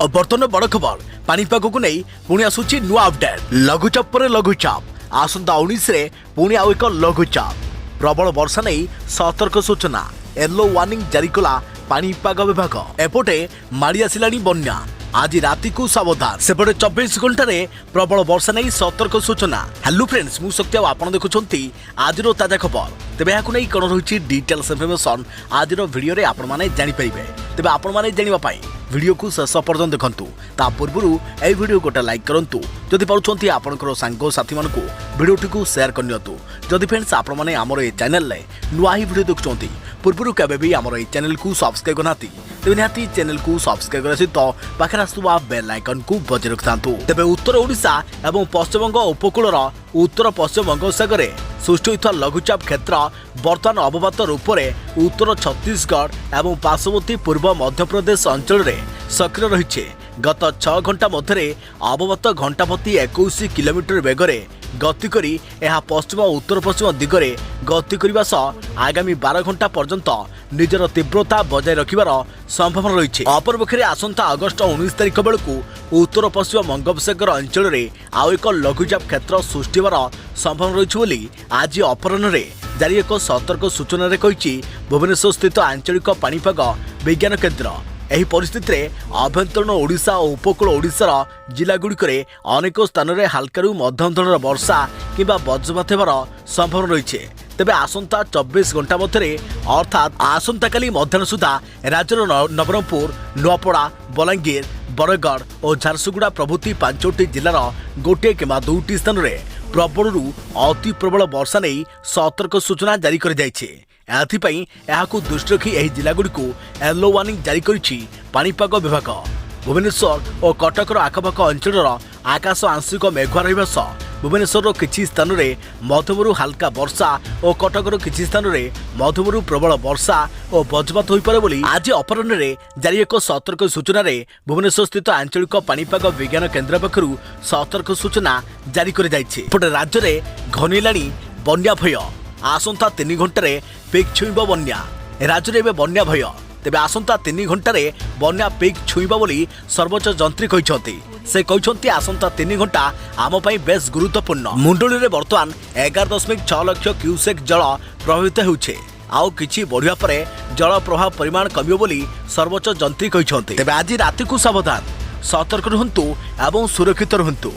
बर्तमान बड़ खबर पानीपाग को नहीं पुणी आसूची नुआ अपडेट। लघुचाप पर लघुचाप आसंता 19 रे पुणी आउ एक लघुचाप। प्रबल वर्षा नहीं सतर्क सूचना येलो वार्निंग जारी कला पानीपाग विभाग। एपटे माड़ी आसिलानी बन्या आज राति को सावधान। सेपटे 24 घंटे प्रबल वर्षा नहीं सतर्क सूचना। हेलो फ्रेंड्स मु शक्ति आपन देखुछंती आजिरो ताजा खबर। तेबे याकु नै कोन रहिछि डिटेल्स इन्फॉर्मेशन आजिरो वीडियो रे आपन माने जानि परिबे। तेबे आपन माने जानिबा पई वीडियो को शेष पर्यंत देखंतु। ता पूर्वरु ए वीडियो गोटा लाइक करंतु जदि पाउछंती आपनकर सांगो साथी मानकु वीडियो को शेयर करनियतु। जदि फ्रेंड्स आपन माने हमर ए चैनल ले नुआ ही वीडियो देखुछंती पूर्वरु केबे भी हमर ए चैनल को सब्सक्राइब करनाती तेबे निहाती चैनल को सब्सक्राइब करे सहित पाखरे आसुवा बेल आइकन को बजाय रखतांतु। तेबे उत्तर ओडिशा एवं पश्चिम बंग उपकूलर उत्तर पश्चिम बंगोपसागर सृष्टि होता लघुचाप क्षेत्र बर्तमान अवपात रूप में उत्तर छत्तीसगढ़ एवं पार्श्ववर्ती पूर्व मध्यप्रदेश अंचल में सक्रिय रही। गत 6 घंटा मध्य अवपात घंटा प्रति 21 किलोमीटर बेगरे गति करी यह पश्चिम और उत्तर पश्चिम दिगरे गति करने सह आगामी 12 घंटा पर्यंत निजर तीव्रता बजाय रखिबार संभावना रही। अपरपक्षे आसंता अगस्ट 19 तारिख बेलू उत्तर पश्चिम बंगोपसागर अंचल में आउ एक लघुचाप क्षेत्र सृष्टि होवार संभावना रही आज अपराह्न जारी एक सतर्क सूचना कही भुवनेश्वर स्थित आंचलिक पानीपाग विज्ञान केन्द्र। एही परिस्थिति रे आभ्यंतरण ओडिशा और उपकूल ओडिशार जिलागुड़िक अनेक स्थान में हालकारु मध्यम धरणर वर्षा किंबा वज्रपात होवार संभावना रही। तेबे आसंता 24 घंटा मध्य अर्थात आसंता काली मध्याह्न सुधा राज्यर नवरंगपुर नुआपड़ा बलांगीर बरगढ़ और झारसुगुड़ा प्रभृति 5टी जिलार गोटे किंबा 2टी स्थान में प्रबलरू अति प्रबल वर्षा नहीं सतर्क सूचना जारी कर दृष्टि रखी यह जिलागुड़ी को येलो वार्निंग जारी करिछि पानीपाग विभाग। भुवनेश्वर और कटकर आखपाख अंचल आकाश आंशिक मेघुआ रहिबा सह भुवनेश्वर किछि स्थान में मध्यमरू हल्का वर्षा और कटकर किछि स्थान में मध्यमरू प्रबल वर्षा और वज्रपात हो पारे बोली आज अपराह्न जारी एक सतर्क सूचना रे भुवनेश्वर स्थित आंचलिक पानीपाग विज्ञान केन्द्र पक्षरु सतर्क सूचना जारी कर जाइछि। एपटे राज्य में घनिलाणी बन्या भय आसंता 3 घंटे पिक छुईब बन्या राज्य में बन्या भय। तेबे आसंता 3 घंटे बन्या पिक छुईब बोली सर्वोच्च जंत्री कहते। से कहते आसंता 3 घंटा आम पाई बेस गुरुत्वपूर्ण। मुंडली में बर्तमान 11.6 लाख क्यूसेक जल प्रभावित होउछे। आउ किछि बढ़िया परे जल प्रवाह परिमाण कमियो बोली सर्वोच्च जंत्री कहते। तेबे आज राति को सावधान सतर्क रुहंतु एवं सुरक्षित रुहंतु।